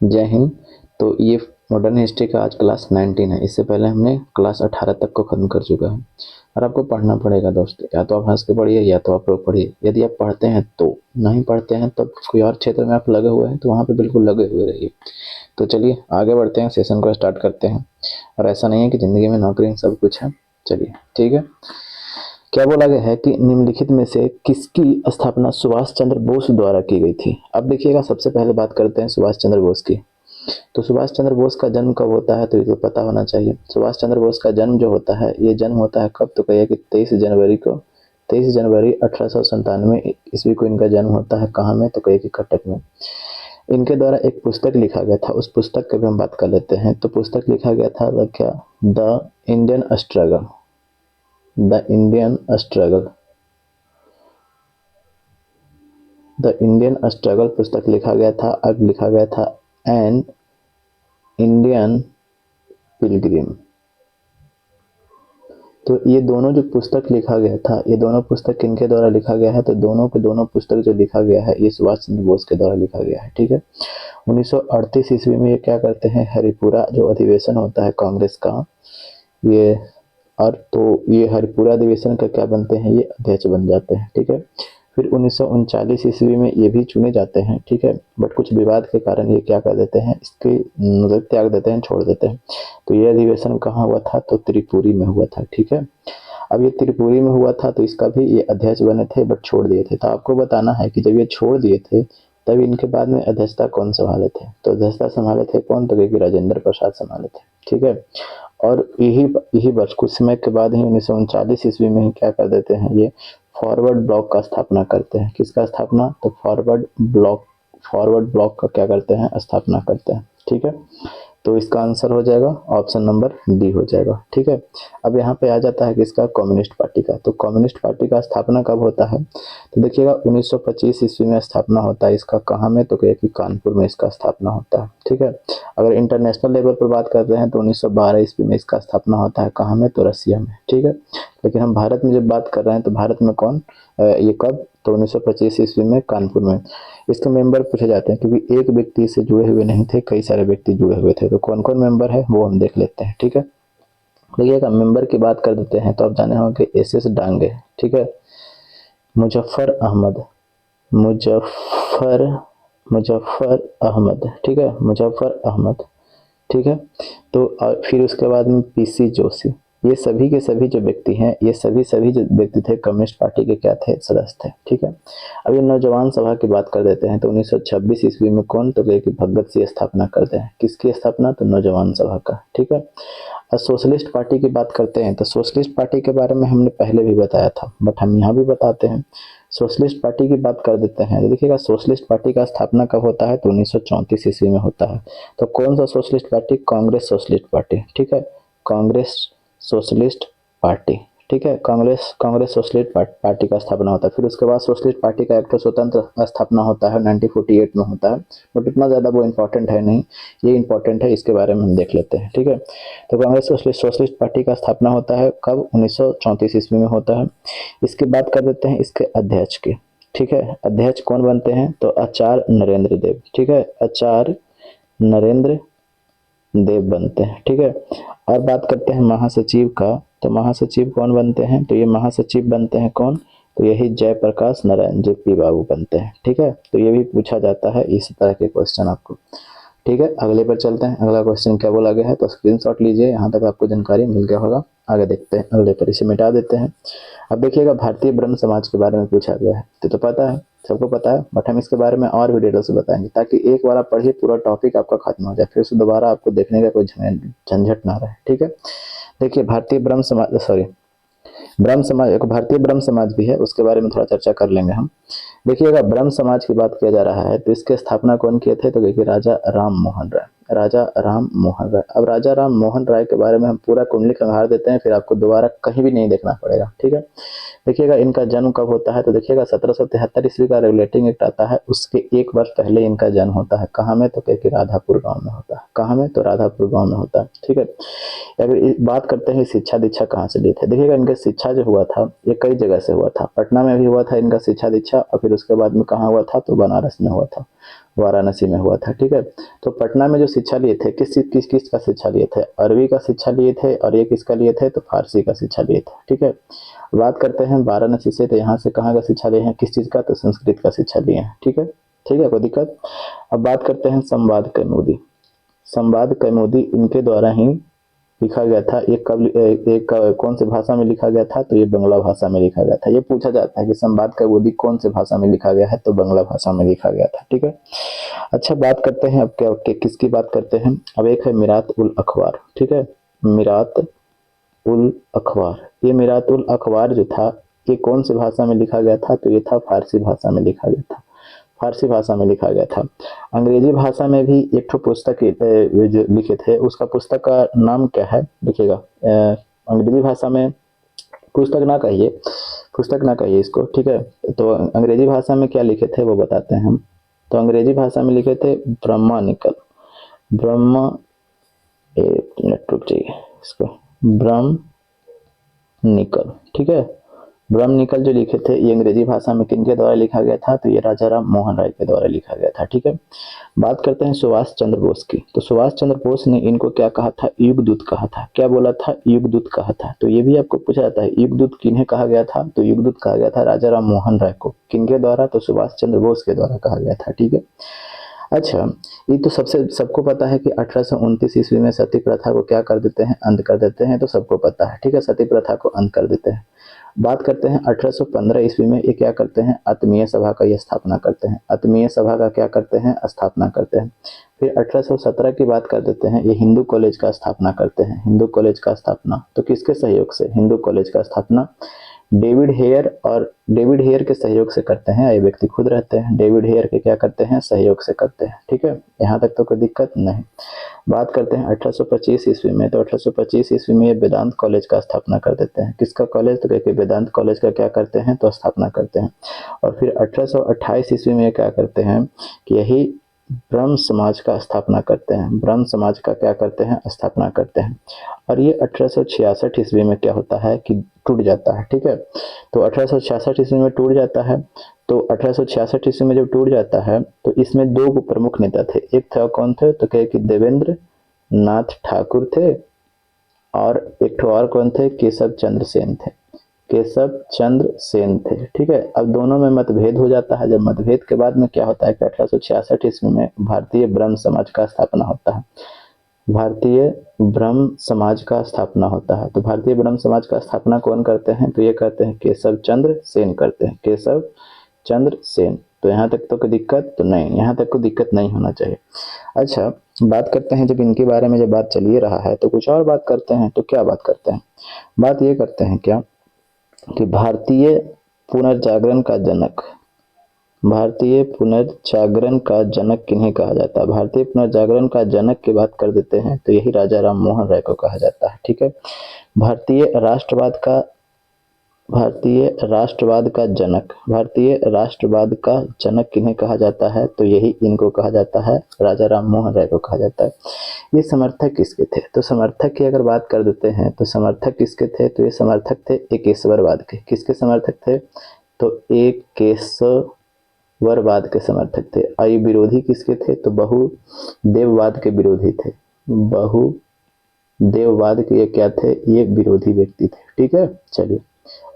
जय हिंद। तो ये मॉडर्न हिस्ट्री का आज क्लास 19 है। इससे पहले हमने क्लास 18 तक को ख़त्म कर चुका है और आपको पढ़ना पड़ेगा दोस्त। या तो आप हंस के पढ़िए या तो आप लोग पढ़िए। यदि आप पढ़ते हैं तो, नहीं पढ़ते हैं तब कोई और क्षेत्र में आप लगे हुए हैं तो वहाँ पे बिल्कुल लगे हुए रहिए। तो चलिए आगे बढ़ते हैं, सेशन को स्टार्ट करते हैं। और ऐसा नहीं है कि ज़िंदगी में नौकरी सब कुछ है। चलिए ठीक है। क्या बोला गया है कि निम्नलिखित में से किसकी स्थापना सुभाष चंद्र बोस द्वारा की गई थी। अब देखिएगा, सबसे पहले बात करते हैं सुभाष चंद्र बोस की। तो सुभाष चंद्र बोस का जन्म कब होता है, तो ये तो पता होना चाहिए। सुभाष चंद्र बोस का जन्म जो होता है, ये जन्म होता है कब, तो कहिए कि 23 जनवरी 1897 ईस्वी को इनका जन्म होता है। कहाँ में, तो कहिए कि कटक में। इनके द्वारा एक पुस्तक लिखा गया था, उस पुस्तक की भी हम बात कर लेते हैं। तो पुस्तक लिखा गया था क्या, the Indian struggle. The Indian struggle, the Indian struggle पुस्तक लिखा गया था। अब लिखा गया था एन इंडियन पिलग्रिम। तो ये दोनों जो पुस्तक लिखा गया था, ये दोनों पुस्तक किनके द्वारा लिखा गया है, तो दोनों के दोनों पुस्तक जो लिखा गया है ये सुभाष चंद्र बोस के द्वारा लिखा गया है। ठीक है। 1938 ईस्वी में ये क्या करते हैं, हरिपुरा जो अधिवेशन होता है कांग्रेस का, ये और तो ये हरिपुरा अधिवेशन का क्या बनते हैं, ये अध्यक्ष बन जाते हैं। ठीक है। फिर 1939 ईस्वी में ये भी चुने जाते हैं। ठीक है। बट कुछ विवाद के कारण ये क्या कर देते हैं, इसके मतलब त्याग देते हैं, छोड़ देते हैं। तो ये अधिवेशन कहाँ हुआ था, तो त्रिपुरी में हुआ था। ठीक है। अब ये त्रिपुरी में हुआ था तो इसका भी ये अध्यक्ष बने थे बट छोड़ दिए थे। तो आपको बताना है कि जब ये छोड़ दिए थे तब इनके बाद में अध्यक्षता कौन संभाले थे, तो अध्यक्षता संभाले थे कौन, तो क्योंकि राजेंद्र प्रसाद संभाले थे। ठीक है। और यही वर्ष कुछ समय के बाद ही 1939 ईस्वी में ही क्या कर देते हैं, ये फॉरवर्ड ब्लॉक का स्थापना करते हैं। किसका स्थापना, तो फॉरवर्ड ब्लॉक का क्या करते हैं, स्थापना करते हैं। ठीक है। तो इसका आंसर हो जाएगा ऑप्शन नंबर डी हो जाएगा। ठीक है। अब यहाँ पे आ जाता है किसका, कम्युनिस्ट पार्टी का। तो कम्युनिस्ट पार्टी का स्थापना कब होता है, तो देखिएगा 1925 ईस्वी में स्थापना होता है इसका। कहाँ में, तो कि कानपुर में इसका स्थापना होता है। ठीक है। अगर इंटरनेशनल लेवल पर बात करते हैं तो 1912 ईस्वी में इसका स्थापना होता है। कहाँ में, तो रसिया में। ठीक है। लेकिन हम भारत में जब बात कर रहे हैं तो भारत में कौन, ये कब, तो 1925 ईस्वी में कानपुर में। इसके मेंबर पूछे जाते हैं क्योंकि एक व्यक्ति से जुड़े हुए नहीं थे, कई सारे व्यक्ति जुड़े हुए थे। तो कौन कौन मेंबर है वो हम देख लेते हैं। ठीक है। देखिएगा, मेंबर की बात कर देते हैं तो आप जाने होंगे एस डांगे। ठीक है। मुजफ्फर अहमद, मुजफ्फर मुजफ्फर अहमद। ठीक है, मुजफ्फर अहमद। ठीक है। तो फिर उसके बाद में पीसी जोशी। ये सभी के सभी जो व्यक्ति हैं, ये सभी जो व्यक्ति थे कम्युनिस्ट पार्टी के क्या थे, सदस्य थे। ठीक है। अब ये नौजवान सभा की बात कर देते हैं तो 1926 ईस्वी में कौन, तो कि भगत सिंह स्थापना करते हैं। किसकी स्थापना, तो नौजवान सभा का। ठीक है। अब सोशलिस्ट पार्टी की बात करते हैं तो सोशलिस्ट पार्टी के बारे में हमने पहले भी बताया था बट हम यहाँ भी बताते हैं। सोशलिस्ट पार्टी की बात कर देते हैं तो देखिएगा, सोशलिस्ट पार्टी का स्थापना कब होता है, तो 1934 ईस्वी में होता है। तो कौन सा socialist party, Congress socialist party. ठीक है। Congress socialist party. ठीक है। कांग्रेस सोशलिस्ट पार्टी का स्थापना होता है। फिर उसके बाद सोशलिस्ट पार्टी का एक तो स्वतंत्र स्थापना होता है, 1948 में होता है। बट इतना ज़्यादा वो इम्पोर्टेंट है नहीं, ये इम्पोर्टेंट है, इसके बारे में हम देख लेते हैं। ठीक है। तो कांग्रेस सोशलिस्ट पार्टी का स्थापना होता है कब, 1934 ईस्वी में होता है। इसकी बात कर देते हैं इसके अध्यक्ष की। ठीक है। अध्यक्ष कौन बनते हैं, तो आचार्य नरेंद्र देव। ठीक है। आचार्य नरेंद्र देव बनते हैं। ठीक है। और बात करते हैं महासचिव का, तो महासचिव कौन बनते हैं, तो ये महासचिव बनते हैं कौन, तो यही जयप्रकाश नारायण जेपी बाबू बनते हैं। ठीक है। तो ये भी पूछा जाता है इस तरह के क्वेश्चन आपको। ठीक है। अगले पर चलते हैं। अगला क्वेश्चन क्या बोला गया है, तो स्क्रीनशॉट लीजिए, यहाँ तक आपको जानकारी मिल गया होगा। आगे देखते हैं अगले पर, इसे मिटा देते हैं। अब देखिएगा, भारतीय ब्रह्म समाज के बारे में पूछा गया है। तो पता है, सबको पता है, बट हम इसके बारे में और भी डिटेल से बताएंगे ताकि एक बार आप पढ़िए पूरा टॉपिक आपका खत्म हो जाए, फिर से दोबारा आपको देखने का कोई झंझट ना रहे। ठीक है। देखिए, भारतीय ब्रह्म समाज, सॉरी, ब्रह्म समाज, एक भारतीय ब्रह्म समाज भी है, उसके बारे में थोड़ा चर्चा कर लेंगे हम। देखिएगा, ब्रह्म समाज की बात किया जा रहा है तो इसके स्थापना कौन किए थे, तो देखिए राजा राम मोहन राय। राजा राम मोहन राय। अब राजा राम मोहन राय के बारे में हम पूरा कुंडली खंगार देते हैं, फिर आपको दोबारा कहीं भी नहीं देखना पड़ेगा। ठीक है। देखिएगा, इनका जन्म कब होता है, तो देखिएगा 1773 ईस्वी का रेगुलेटिंग एक्ट आता है, उसके एक वर्ष पहले इनका जन्म होता है। कहाँ में, तो कि राधापुर गांव में होता है। कहाँ में, तो राधापुर गांव में होता है। ठीक है। अगर बात करते हैं शिक्षा दीक्षा कहाँ से ली थे, देखिएगा इनका शिक्षा जो हुआ था ये कई जगह से हुआ था। पटना में भी हुआ था इनका शिक्षा दीक्षा, और फिर उसके बाद में कहाँ हुआ था, तो बनारस में हुआ था। वाराणसी में हुआ था। ठीक है, तो पटना में जो शिक्षा लिए थे किस किस का शिक्षा लिए थे, अरबी का शिक्षा लिए थे, और ये किसका लिए थे, तो फारसी का शिक्षा लिए थे। ठीक है, बात करते हैं वाराणसी से, तो यहाँ से कहाँ का शिक्षा लिए हैं, किस चीज़ का, तो संस्कृत का शिक्षा लिए हैं। ठीक है, ठीक है, कोई दिक्कत। अब बात करते हैं संवाद कौमुदी। संवाद कौमुदी इनके द्वारा ही लिखा गया था। ये कब एक कौन से भाषा में लिखा गया था, तो ये बंगला भाषा में लिखा गया था। ये पूछा जाता है कि संवाद कौमुदी कौन से भाषा में लिखा गया है, तो बंगला भाषा में लिखा गया था। ठीक है, अच्छा बात करते हैं अब क्या किसकी बात करते हैं। अब एक है मिरात उल अखबार। ठीक है, मिरात उल अखबार, ये मिरात उल अखबार जो था ये कौन सी भाषा में लिखा गया था, तो ये था फारसी भाषा में लिखा गया था। फारसी भाषा में लिखा गया था। अंग्रेजी भाषा में भी एक ठो पुस्तक जो लिखे थे, उसका पुस्तक का नाम क्या है, देखिएगा। अंग्रेजी भाषा में पुस्तक ना कहिए, पुस्तक ना कहिए इसको। ठीक है, तो अंग्रेजी भाषा में क्या लिखे थे वो बताते हैं हम। तो अंग्रेजी भाषा में लिखे थे ब्रह्मानिकल। ब्रह्म, एक मिनट रुक जाइए इसको, ब्रह्मनिकल। ठीक है, ब्रह्मनिकल जो लिखे थे ये अंग्रेजी भाषा में किनके द्वारा लिखा गया था, तो ये राजा राम मोहन राय के द्वारा लिखा गया था। ठीक है, बात करते हैं सुभाष चंद्र बोस की। तो सुभाष चंद्र बोस ने इनको क्या कहा था, युगदूत कहा था। क्या बोला था, युगदूत कहा था। तो ये भी आपको पूछा जाता है, युगदूत किन्हें कहा गया था, तो युगदूत कहा गया था राजा राम मोहन राय को। किनके द्वारा, तो सुभाष चंद्र बोस के द्वारा कहा गया था। ठीक है, अच्छा ये तो सबको पता है कि 1829 ईस्वी में सती प्रथा को क्या कर देते हैं, अंत कर देते हैं, तो सबको पता है। ठीक है, सती प्रथा को अंत कर देते हैं। बात करते हैं 1815 ईस्वी में ये क्या करते हैं, आत्मीय सभा का ये स्थापना करते हैं। आत्मीय सभा का क्या करते हैं, स्थापना करते हैं। फिर 1817 की बात कर देते हैं, ये हिंदू कॉलेज का स्थापना करते हैं। हिंदू कॉलेज का स्थापना तो किसके सहयोग से, हिंदू कॉलेज का स्थापना डेविड हेयर, और डेविड हेयर के सहयोग से करते हैं। ये व्यक्ति खुद रहते हैं, डेविड हेयर के क्या करते हैं, सहयोग से करते हैं। ठीक है, यहाँ तक तो कोई दिक्कत नहीं। बात करते हैं 1825 ईस्वी में, तो 1825 ईस्वी में ये वेदांत कॉलेज का स्थापना कर देते हैं। किसका कॉलेज, तो कहते वेदांत कॉलेज का क्या करते हैं, तो स्थापना करते हैं। और फिर 1828 ईस्वी में क्या करते हैं कि यही ब्रह्म समाज का स्थापना करते हैं। ब्रह्म समाज का क्या करते हैं, स्थापना करते हैं। और ये 1866 ईस्वी में क्या होता है कि टूट जाता है। ठीक है, तो 1866 ईस्वी में टूट जाता है। तो 1866 ईस्वी में जब टूट जाता है तो इसमें दो प्रमुख नेता थे। एक था कौन थे, तो कहे कि देवेंद्र नाथ ठाकुर थे, और एक ठो और कौन थे, केशव चंद्र सेन थे। केशव चंद्र सेन थे। ठीक है, अब दोनों में मतभेद हो जाता है। जब मतभेद के बाद में क्या होता है कि 1866 ईस्वी में भारतीय ब्रह्म समाज का स्थापना होता है। भारतीय ब्रह्म समाज का स्थापना होता है। तो भारतीय ब्रह्म समाज का स्थापना कौन करते हैं, तो ये करते हैं केशव चंद्र सेन करते हैं, केशव चंद्र सेन। तो यहाँ तक तो कोई दिक्कत तो नहीं, यहाँ तक कोई दिक्कत नहीं होना चाहिए। अच्छा बात करते हैं, जब इनके बारे में जब बात चल ही रहा है तो कुछ और बात करते हैं। तो क्या बात करते हैं, बात ये करते हैं क्या कि भारतीय पुनर्जागरण का जनक, भारतीय पुनर्जागरण का जनक किन्हें कहा जाता है। भारतीय पुनर्जागरण का जनक की बात कर देते हैं तो यही राजा राम मोहन राय को कहा जाता है। ठीक है, भारतीय राष्ट्रवाद का जनक, भारतीय राष्ट्रवाद का जनक किन्हें कहा जाता है, तो यही इनको कहा जाता है, राजा राम मोहन राय को कहा जाता है। ये समर्थक किसके थे, तो समर्थक की अगर बात कर देते हैं तो समर्थक किसके थे, तो ये समर्थक थे एकेश्वरवाद के। किसके समर्थक थे, तो एकेश्वरवाद के समर्थक थे। और ये विरोधी किसके थे, तो बहुदेववाद के विरोधी थे। बहुदेववाद के ये क्या थे, ये विरोधी व्यक्ति थे। ठीक है, चलिए।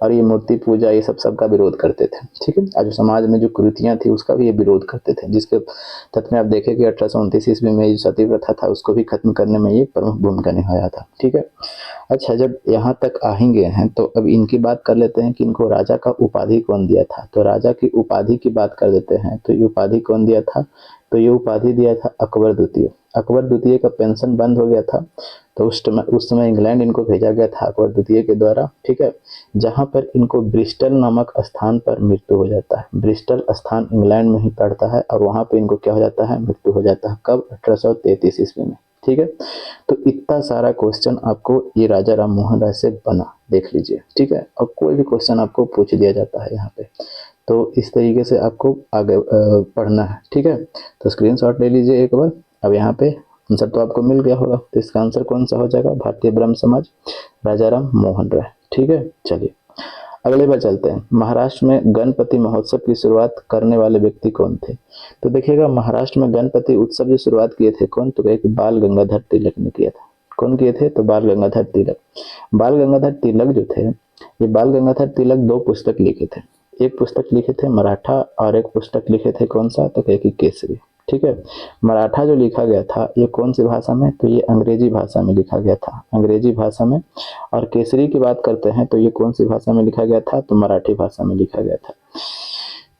और ये मूर्ति पूजा ये सबका विरोध करते थे। ठीक है, आज समाज में जो कुरीतियां थी उसका भी ये विरोध करते थे, जिसके तथ्य में आप देखें कि 1829 ईस्वी में जो सती प्रथा था उसको भी खत्म करने में ये प्रमुख भूमिका निभाया था। ठीक है, अच्छा जब यहाँ तक आ ही गए हैं तो अब इनकी बात कर लेते हैं कि इनको राजा का उपाधि कौन दिया था। तो राजा की उपाधि की बात कर देते हैं, तो ये उपाधि कौन दिया था, तो ये उपाधि दिया था अकबर द्वितीय। अकबर द्वितीय का पेंशन बंद हो गया था, तो उस समय इंग्लैंड इनको भेजा गया था अकबर द्वितीय के द्वारा। ठीक है, जहाँ पर इनको ब्रिस्टल नामक स्थान पर मृत्यु हो जाता है। ब्रिस्टल स्थान इंग्लैंड में ही पड़ता है और वहाँ पे इनको क्या हो जाता है, मृत्यु हो जाता है। कब, 1833 ईस्वी में। ठीक है, तो इतना सारा क्वेश्चन आपको ये राजा राम मोहन राय से बना, देख लीजिए। ठीक है, और कोई भी क्वेश्चन आपको पूछ दिया जाता है यहाँ पे, तो इस तरीके से आपको आगे पढ़ना है। ठीक है, तो स्क्रीनशॉट ले लीजिए एक बार। अब यहाँ पे आंसर तो आपको मिल गया होगा, तो इसका आंसर कौन सा हो जाएगा, भारतीय ब्रह्म समाज, राजा राम मोहन राय। ठीक है, चलिए अगले पर चलते हैं। महाराष्ट्र में गणपति महोत्सव की शुरुआत करने वाले व्यक्ति कौन थे? तो देखिएगा महाराष्ट्र में गणपति उत्सव की शुरुआत किए थे कौन? तो एक बाल गंगाधर तिलक ने किया था। कौन किए थे? तो बाल गंगाधर तिलक। बाल गंगाधर तिलक जो थे, ये बाल गंगाधर तिलक 2 पुस्तक लिखे थे। एक पुस्तक लिखे थे मराठा और एक पुस्तक लिखे थे कौन सा? तो कि केसरी। ठीक है। मराठा जो लिखा गया था ये कौन सी भाषा में? तो ये अंग्रेजी भाषा में लिखा गया था, अंग्रेजी भाषा में। और केसरी की बात करते हैं तो ये कौन सी भाषा में लिखा गया था? तो मराठी भाषा में लिखा गया था।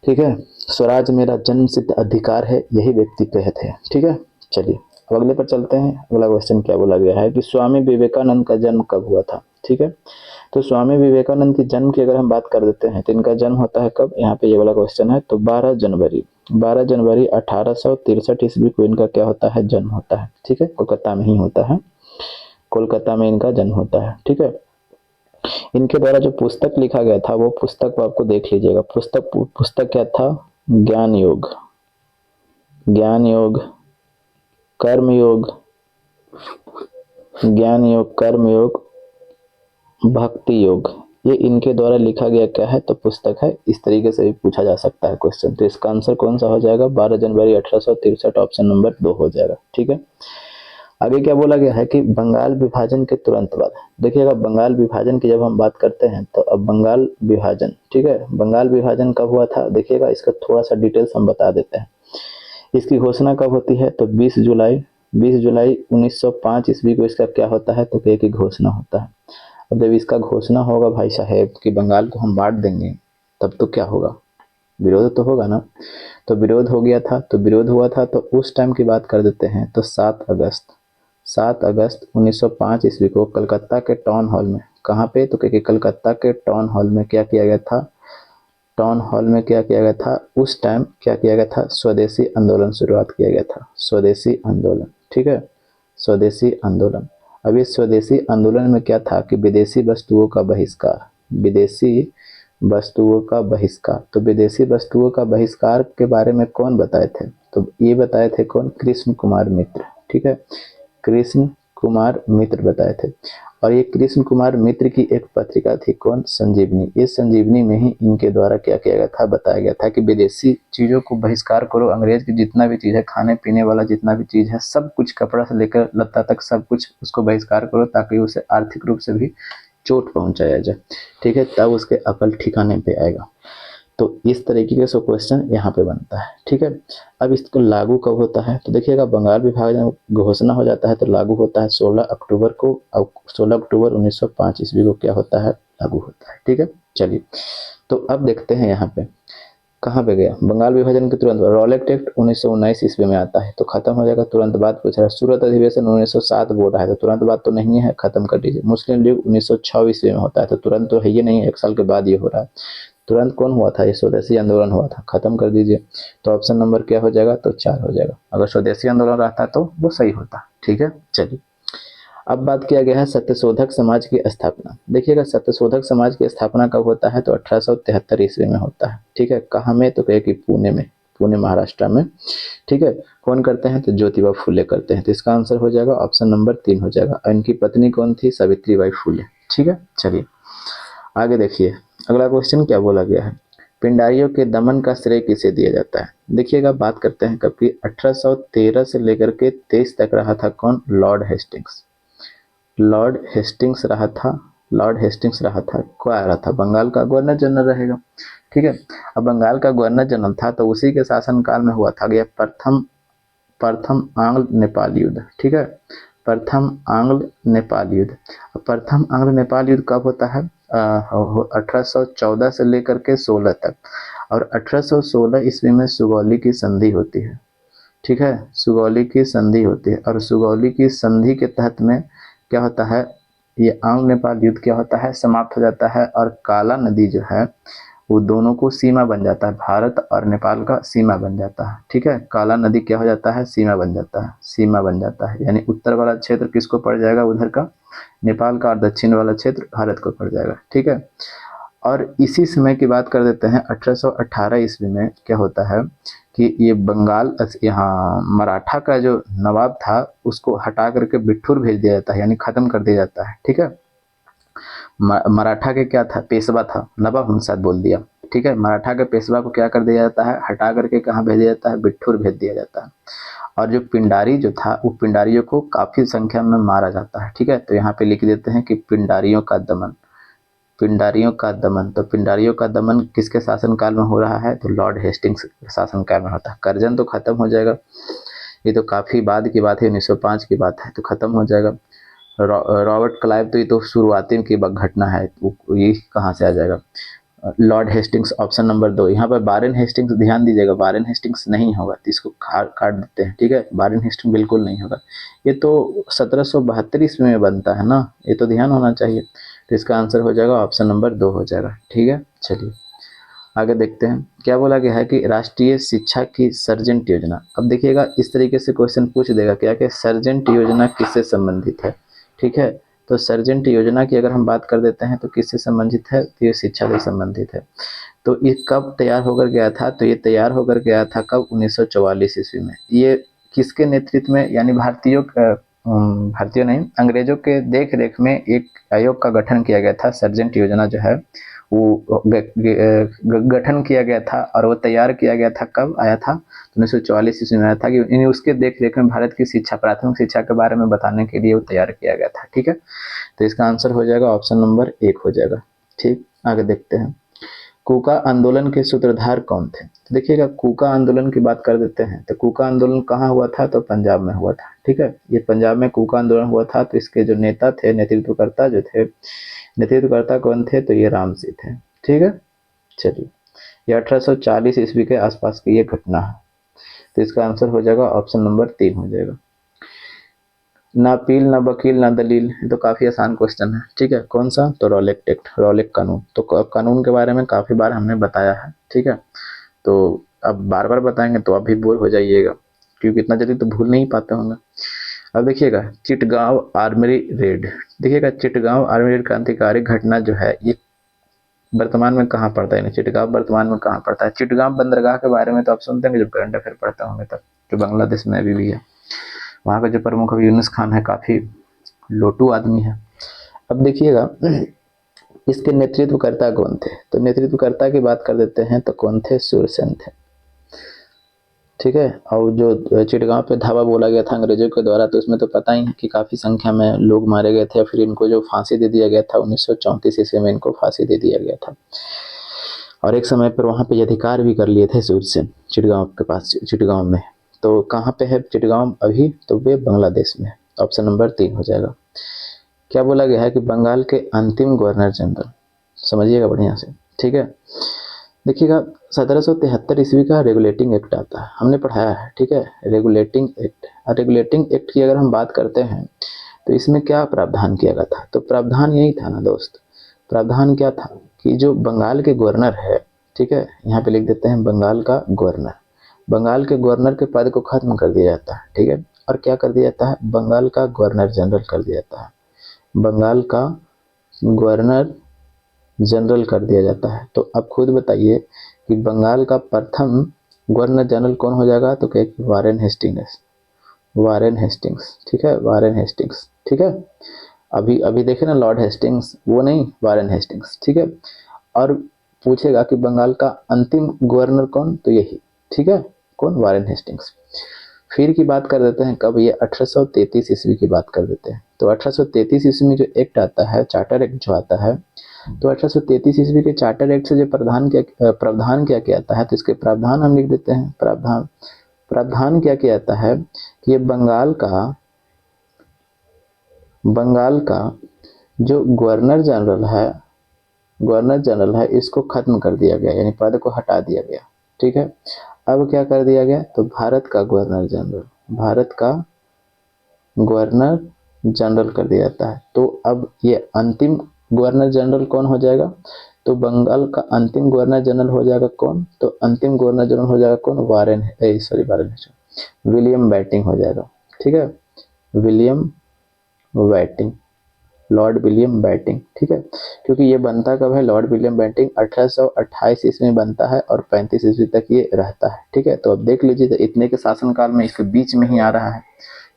ठीक है। स्वराज मेरा जन्म सिद्ध अधिकार है, यही व्यक्ति कहे थे। ठीक है। चलिए अब अगले पर चलते हैं। अगला क्वेश्चन क्या बोला गया है कि स्वामी विवेकानंद का जन्म कब हुआ था? ठीक है। तो स्वामी विवेकानंद की जन्म की अगर हम बात कर देते हैं तो इनका जन्म होता है कब? यहाँ पे ये वाला क्वेश्चन है। तो 12 जनवरी 1863 ईस्वी को इनका क्या होता है? जन्म होता है। ठीक है। कोलकाता में ही होता है, कोलकाता में इनका जन्म होता है। ठीक है। इनके द्वारा जो पुस्तक लिखा गया था वो पुस्तक आपको देख लीजिएगा। पुस्तक क्या था? ज्ञान योग, ज्ञान योग, कर्म योग, ज्ञान योग, कर्म योग, भक्ति योग। ये इनके द्वारा लिखा गया क्या है? तो पुस्तक है। इस तरीके से भी पूछा जा सकता है क्वेश्चन। तो इसका आंसर कौन सा हो जाएगा? 12 जनवरी 1863, ऑप्शन नंबर 2 हो जाएगा। ठीक है। आगे क्या बोला गया है कि बंगाल विभाजन के तुरंत बाद, देखिएगा बंगाल विभाजन की जब हम बात करते हैं तो अब बंगाल विभाजन, ठीक है, बंगाल विभाजन कब हुआ था? देखिएगा इसका थोड़ा सा डिटेल्स हम बता देते हैं। इसकी घोषणा कब होती है? तो 20 जुलाई 1905 ईस्वी को इसका क्या होता है? तो की घोषणा होता है। अब जब इसका घोषणा होगा भाई साहेब कि बंगाल को हम बांट देंगे, तब तो क्या होगा? विरोध तो होगा ना। तो विरोध हो गया था, तो विरोध हुआ था। तो उस टाइम की बात कर देते हैं तो 7 अगस्त 1905 ईस्वी को कलकत्ता के टाउन हॉल में, कहाँ पे? तो क्योंकि कलकत्ता के टाउन हॉल में क्या किया गया था? टाउन हॉल में क्या किया गया था? उस टाइम क्या किया गया था? स्वदेशी आंदोलन शुरुआत किया गया था। स्वदेशी आंदोलन। ठीक है। स्वदेशी आंदोलन। अब इस स्वदेशी आंदोलन में क्या था कि विदेशी वस्तुओं का बहिष्कार, विदेशी वस्तुओं का बहिष्कार। तो विदेशी वस्तुओं का बहिष्कार के बारे में कौन बताए थे? तो ये बताए थे कौन? कृष्ण कुमार मित्र। ठीक है। कृष्ण कुमार मित्र बताए थे। और ये कृष्ण कुमार मित्र की एक पत्रिका थी कौन? संजीवनी। इस संजीवनी में ही इनके द्वारा क्या किया गया था? बताया गया था कि विदेशी चीजों को बहिष्कार करो। अंग्रेज की जितना भी चीज है, खाने पीने वाला जितना भी चीज है, सब कुछ, कपड़ा से लेकर लत्ता तक सब कुछ, उसको बहिष्कार करो ताकि उसे आर्थिक रूप से भी चोट पहुंचाया जाए। ठीक है। तब उसके अकल ठिकाने पे आएगा। तो इस तरीके से क्वेश्चन यहाँ पे बनता है। ठीक है। अब इसको लागू कब होता है? तो देखिएगा बंगाल विभाजन घोषणा हो जाता है तो लागू होता है 16 अक्टूबर को। और 16 अक्टूबर 1905 ईस्वी को क्या होता है? लागू होता है। ठीक है। चलिए तो अब देखते हैं यहाँ पे कहाँ पे गया। बंगाल विभाजन के तुरंत बाद रॉलेट एक्ट 1919 ईस्वी में आता है, तो खत्म हो जाएगा। तुरंत बाद पूछ रहा है। सूरत अधिवेशन 1907 बोल रहा है, तो तुरंत बाद तो नहीं है, खत्म कर दीजिए। मुस्लिम लीग 1906 ईस्वी में होता है, तो तुरंत तो है ये नहीं, 1 साल के बाद ये हो रहा है। तुरंत कौन हुआ था? ये स्वदेशी आंदोलन हुआ था, खत्म कर दीजिए। तो ऑप्शन नंबर क्या हो जाएगा? तो 4 हो जाएगा। अगर स्वदेशी आंदोलन रहता तो वो सही होता। ठीक है। चलिए अब बात किया गया है सत्यशोधक समाज की स्थापना। देखिएगा सत्यशोधक समाज की स्थापना कब होता है? तो 1873 ईस्वी में होता है। ठीक है। कहाँ में? तो कहे कि पुणे में, पुणे महाराष्ट्र में। ठीक है। कौन करते हैं? तो ज्योतिबा फुले करते हैं। तो इसका आंसर हो जाएगा ऑप्शन नंबर 3 हो जाएगा। और इनकी पत्नी कौन थी? सावित्रीबाई फुले। ठीक है। चलिए आगे देखिए अगला क्वेश्चन क्या बोला गया है। पिंडारियों के दमन का श्रेय किसे दिया जाता है? देखिएगा बात करते हैं कब की। 1813 से लेकर के 23 तक रहा था कौन? Lord Hastings. लॉर्ड हेस्टिंग्स रहा था। लॉर्ड हेस्टिंग्स रहा था। क्या रहा था? बंगाल का गवर्नर जनरल रहेगा। ठीक है। अब बंगाल का गवर्नर जनरल था तो उसी के शासनकाल में हुआ था यह प्रथम आंग्ल नेपाल युद्ध। ठीक है। प्रथम आंग्ल नेपाल युद्ध। प्रथम आंग्ल नेपाल युद्ध कब होता है? 1814 से लेकर के 16 तक। और 1816 ईस्वी में सुगौली की संधि होती है। ठीक है। सुगौली की संधि होती है। और सुगौली की संधि के तहत में क्या होता है? ये आंग्ल नेपाल युद्ध क्या होता है? समाप्त हो जाता है। और काला नदी जो है वो दोनों को सीमा बन जाता है, भारत और नेपाल का सीमा बन जाता है। ठीक है। काला नदी क्या हो जाता है? सीमा बन जाता है, सीमा बन जाता है। यानी उत्तर वाला क्षेत्र किसको पड़ जाएगा? उधर का नेपाल का। और दक्षिण वाला क्षेत्र भारत को पड़ जाएगा। ठीक है। और इसी समय की बात कर देते हैं 1818 ईस्वी में क्या होता है कि ये बंगाल, यहाँ मराठा का जो नवाब था उसको हटा करके बिठूर भेज दिया जाता है, यानी खत्म कर दिया जाता है। ठीक है। मराठा के क्या था, पेशवा था, नवाब हम साथ बोल दिया, ठीक है। मराठा के पेशवा को क्या कर दिया जाता है, हटा करके कहाँ भेज दिया जाता है, बिठूर भेज दिया जाता है। और जो पिंडारी जो था, वो पिंडारियों को काफी संख्या में मारा जाता है, ठीक है। तो यहाँ पे लिख देते हैं कि पिंडारियों का दमन, पिंडारियों का दमन। तो पिंडारियों का दमन किसके शासनकाल में हो रहा है, तो लॉर्ड हेस्टिंग्स शासनकाल में होता है। करजन तो खत्म हो जाएगा, ये तो काफी बाद की बात है, 1905 की बात है, तो खत्म हो जाएगा। रॉबर्ट क्लाइव तो ये तो शुरुआती की घटना है, ये कहाँ से आ जाएगा। Lord Hastings option number 2। यहाँ पर वारेन हेस्टिंग्स, ध्यान दीजिएगा, वारेन हेस्टिंग्स नहीं होगा, तो इसको काट देते हैं, ठीक है। वारेन हेस्टिंग्स बिल्कुल नहीं होगा, ये तो 1772 ईस्वी में बनता है ना, ये तो ध्यान होना चाहिए। तो इसका आंसर हो जाएगा ऑप्शन नंबर 2 हो जाएगा, ठीक है। चलिए आगे देखते हैं, क्या बोला गया है कि राष्ट्रीय शिक्षा की सर्जेंट योजना। अब देखिएगा इस तरीके से क्वेश्चन पूछ देगा क्या कि सर्जेंट योजना किससे संबंधित है, ठीक है। तो सर्जेंट योजना की अगर हम बात कर देते हैं तो किससे संबंधित है, तो ये शिक्षा से संबंधित है। तो ये कब तैयार होकर गया था, तो ये तैयार होकर गया था कब, 1944 ईस्वी में। ये किसके नेतृत्व में, यानी भारतीयों नहीं, अंग्रेजों के देख रेख में एक आयोग का गठन किया गया था। सर्जेंट योजना जो है वो गठन किया गया था और वो तैयार किया गया था, कब आया था, 1944 ईस्वी में आया था, कि उसके देख रेख में भारत की शिक्षा, प्राथमिक शिक्षा के बारे में बताने के लिए वो तैयार किया गया था, ठीक है। तो इसका आंसर हो जाएगा ऑप्शन नंबर 1 हो जाएगा, ठीक। आगे देखते हैं, कूका आंदोलन के सूत्रधार कौन थे। तो देखिएगा कूका आंदोलन की बात कर देते हैं, तो कूका आंदोलन कहाँ हुआ था, तो पंजाब में हुआ था, ठीक है। ये पंजाब में कूका आंदोलन हुआ था। तो इसके जो नेता थे, नेतृत्वकर्ता जो थे, नेतृत्वकर्ता कौन थे, तो ये राम जी थे, ठीक है। चलिए, ये 1840 ईस्वी के आसपास की ये घटना है। तो इसका आंसर हो जाएगा ऑप्शन नंबर 3 हो जाएगा। ना पील ना वकील ना दलील, ये तो काफी आसान क्वेश्चन है, ठीक है। कौन सा, तो रॉलेट एक्ट, रॉलेट कानून। तो कानून के बारे में काफी बार हमने बताया है, ठीक है। तो अब बार बार बताएंगे तो आप भी बोर हो जाइएगा, क्योंकि इतना जल्दी तो भूल नहीं पाते होंगे। अब देखिएगा चिटगांव आर्मरी रेड, देखिएगा चिटगांव आर्मरी रेड क्रांतिकारी घटना जो है, ये वर्तमान में कहाँ पड़ता है, चिटगांव वर्तमान में कहाँ पड़ता है। चिटगांव बंदरगाह के बारे में तो आप सुनते हैं जब करंट अफेयर पढ़ते होंगे तब, जो बांग्लादेश में अभी भी है। वहाँ का जो प्रमुख अभी यूनुस खान है, काफी लोटू आदमी है। अब देखिएगा इसके नेतृत्वकर्ता कौन थे, तो नेतृत्वकर्ता की बात कर देते हैं, तो कौन थे, सूरसेन थे, ठीक है। और जो चिटगांव पे धावा बोला गया था अंग्रेजों के द्वारा, तो उसमें तो पता ही है कि काफी संख्या में लोग मारे गए थे। फिर इनको जो फांसी दे दिया गया था 1934 ईस्वी में, इनको फांसी दे दिया गया था। और एक समय पर वहां पे अधिकार भी कर लिए थे सूरसेन, चिटगांव के पास, चिटगांव में। तो कहाँ पे है चिटगांव अभी, तो वे बांग्लादेश में। ऑप्शन नंबर 3 हो जाएगा। क्या बोला गया है कि बंगाल के अंतिम गवर्नर जनरल, समझिएगा बढ़िया से, ठीक है। देखिएगा 1773 ईस्वी का रेगुलेटिंग एक्ट आता है, हमने पढ़ाया है, ठीक है। रेगुलेटिंग एक्ट, रेगुलेटिंग एक्ट की अगर हम बात करते हैं तो इसमें क्या प्रावधान किया गया था, तो प्रावधान यही था ना दोस्त, प्रावधान क्या था कि जो बंगाल के गवर्नर है, ठीक है, यहाँ पे लिख देते हैं बंगाल का गवर्नर, बंगाल के गवर्नर के पद को खत्म कर दिया जाता है, ठीक है। और क्या कर दिया जाता है, बंगाल का गवर्नर जनरल कर दिया जाता है, बंगाल का गवर्नर जनरल कर दिया जाता है। तो अब खुद बताइए कि बंगाल का प्रथम गवर्नर जनरल कौन हो जाएगा, तो क्या, वारेन हेस्टिंग्स, वारेन हेस्टिंग्स, ठीक है, वारेन हेस्टिंग्स, ठीक है। अभी अभी देखे ना लॉर्ड हेस्टिंग्स, वो नहीं, वारेन हेस्टिंग्स, ठीक है। और पूछेगा कि बंगाल का अंतिम गवर्नर कौन, तो यही, ठीक है, कौन, वारेन हेस्टिंग्स। फिर की बात कर देते हैं कब, ये 1833 ईस्वी की बात कर देते हैं। तो 1833 ईस्वी में जो एक्ट आता है, चार्टर एक्ट जो आता है, तो 1833 ईस्वी के चार्टर एक्ट से जो प्रावधान क्या किया जाता है, तो इसके प्रावधान हम लिख देते हैं। प्रावधान क्या किया जाता है कि ये बंगाल का जो गवर्नर जनरल है इसको खत्म कर दिया गया, यानी पद को हटा दिया गया, ठीक है। अब क्या कर दिया गया, तो भारत का गवर्नर जनरल कर दिया जाता है। तो अब ये अंतिम गवर्नर जनरल कौन हो जाएगा, तो बंगाल का अंतिम गवर्नर जनरल हो जाएगा कौन, तो अंतिम गवर्नर जनरल हो जाएगा कौन, विलियम बैटिंग हो जाएगा, ठीक है, William batting, Lord William batting, ठीक है। क्योंकि ये बनता कब है, लॉर्ड विलियम बैटिंग 1828 ईस्वी में बनता है और 35 ईस्वी तक ये रहता है, ठीक है। तो अब देख लीजिए, तो इतने के शासनकाल में इसके बीच में ही आ रहा है,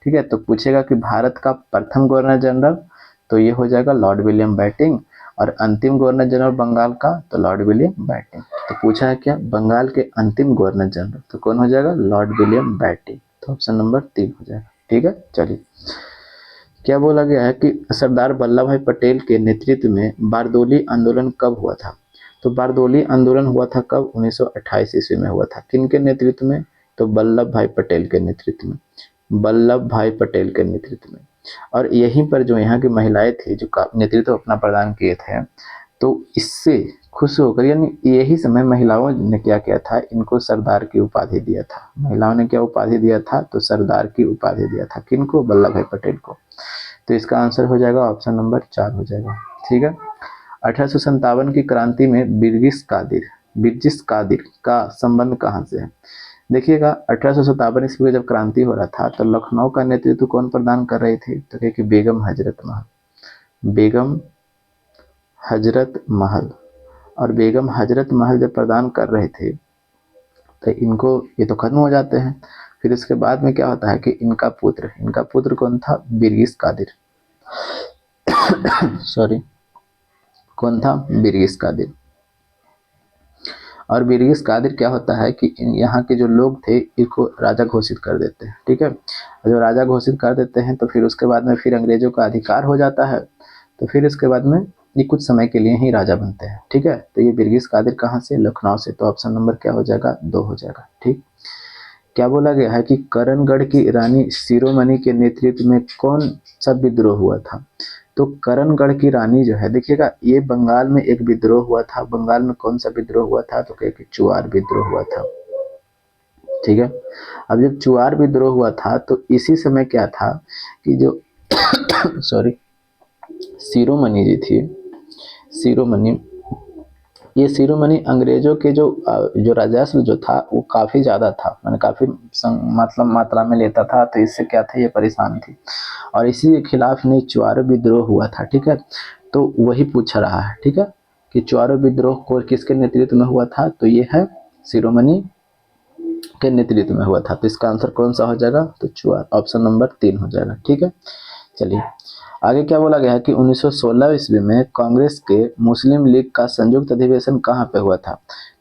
ठीक है। तो पूछेगा कि भारत का प्रथम गवर्नर जनरल, तो ये हो जाएगा लॉर्ड विलियम बैटिंग। और अंतिम गवर्नर जनरल बंगाल का तो लॉर्ड विलियम बैटिंग। तो पूछा है क्या, बंगाल के अंतिम गवर्नर जनरल, तो कौन हो जाएगा, लॉर्ड विलियम बैटिंग। तो ऑप्शन नंबर 3 हो जाएगा। ठीक है, चलिए क्या बोला गया है कि सरदार वल्लभ भाई पटेल के नेतृत्व में बारदोली आंदोलन कब हुआ था। तो बारदोली आंदोलन हुआ था कब, 1928 ईस्वी में हुआ था। किन के नेतृत्व में, तो वल्लभ भाई पटेल के नेतृत्व में, वल्लभ भाई पटेल के नेतृत्व में। और यहीं पर जो यहाँ की महिलाएं थी जो नेतृत्व अपना प्रदान किए थे, तो इससे खुश होकर, यानी यही समय महिलाओं ने क्या किया था, इनको सरदार की उपाधि दिया था। महिलाओं ने क्या उपाधि दिया था, तो सरदार की उपाधि दिया था। किनको, वल्लभ भाई पटेल को। तो इसका आंसर हो जाएगा ऑप्शन नंबर 4 हो जाएगा। ठीक है, 1857 की क्रांति में बिरजिस कादिर का संबंध कहाँ से है। देखिएगा 1857 ईस्वी में जब क्रांति हो रहा था तो लखनऊ का नेतृत्व कौन प्रदान कर रही थी, तो कि बेगम हजरत महल। बेगम हजरत महल, और बेगम हजरत महल जब प्रदान कर रहे थे तो इनको, ये तो खत्म हो जाते हैं। फिर इसके बाद में क्या होता है कि इनका पुत्र कौन था, बिरगिस कादिर सॉरी, कौन था, बिरगिस कादिर। और बिरगिस कादिर क्या होता है कि यहाँ के जो लोग थे इनको राजा घोषित कर देते हैं। ठीक है, जब राजा घोषित कर देते हैं तो फिर उसके बाद में फिर अंग्रेजों का अधिकार हो जाता है, तो फिर इसके बाद में ये कुछ समय के लिए ही राजा बनते हैं। ठीक है, तो ये बिरगिस कादिर कहाँ से, लखनऊ से। तो ऑप्शन नंबर क्या हो जाएगा, 2 हो जाएगा। ठीक, क्या बोला गया है कि करणगढ़ की रानी शिरोमणि के नेतृत्व में कौन सा विद्रोह हुआ था। तो करणगढ़ की रानी जो है, देखिएगा ये बंगाल में एक विद्रोह हुआ था। बंगाल में कौन सा विद्रोह हुआ था, तो कहे चुआर विद्रोह हुआ था। ठीक है, अब जब चुआर विद्रोह हुआ था तो इसी समय क्या था कि जो सॉरी, शिरोमणि जी थी, शिरोमणि, ये शिरोमणि अंग्रेजों के जो राजस्व जो था वो काफ़ी ज़्यादा था, मैंने काफ़ी मतलब मात्रा में लेता था। तो इससे क्या था, ये परेशान थी और इसी के खिलाफ नहीं चुआर विद्रोह हुआ था। ठीक है, तो वही पूछ रहा है। ठीक है, कि चुआर विद्रोह को किसके नेतृत्व में हुआ था, तो ये है शिरोमणि के नेतृत्व में हुआ था। तो इसका आंसर कौन सा हो जाएगा, तो चुआर, ऑप्शन नंबर 3 हो जाएगा। ठीक है, चलिए आगे क्या बोला गया है कि 1916 ईस्वी में कांग्रेस के मुस्लिम लीग का संयुक्त अधिवेशन कहाँ पे हुआ था।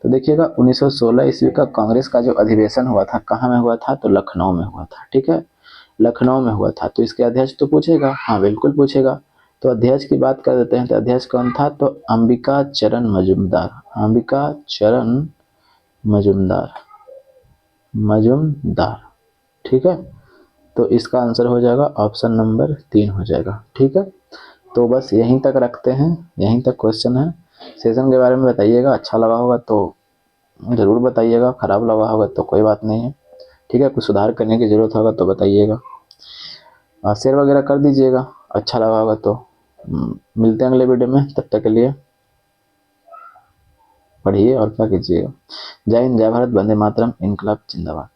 तो देखिएगा 1916 ईस्वी का कांग्रेस का जो अधिवेशन हुआ था कहाँ में हुआ था, तो लखनऊ में हुआ था। ठीक है, लखनऊ में हुआ था। तो इसके अध्यक्ष तो पूछेगा, हाँ बिल्कुल पूछेगा। तो अध्यक्ष की बात कर देते हैं, तो अध्यक्ष कौन था, तो अंबिका चरण मजूमदार, अंबिका चरण मजूमदार, मजूमदार। ठीक है, तो इसका आंसर हो जाएगा ऑप्शन नंबर 3 हो जाएगा। ठीक है, तो बस यहीं तक रखते हैं, यहीं तक क्वेश्चन है। सेशन के बारे में बताइएगा, अच्छा लगा होगा तो ज़रूर बताइएगा, ख़राब लगा होगा तो कोई बात नहीं है। ठीक है, कुछ सुधार करने की ज़रूरत होगा तो बताइएगा, शेयर वगैरह कर दीजिएगा, अच्छा लगा होगा तो। मिलते हैं अगले वीडियो में, तब तक के लिए पढ़िए और क्या कीजिएगा। जय हिंद, जय भारत, वंदे मातरम, इनकलाब जिंदाबाद।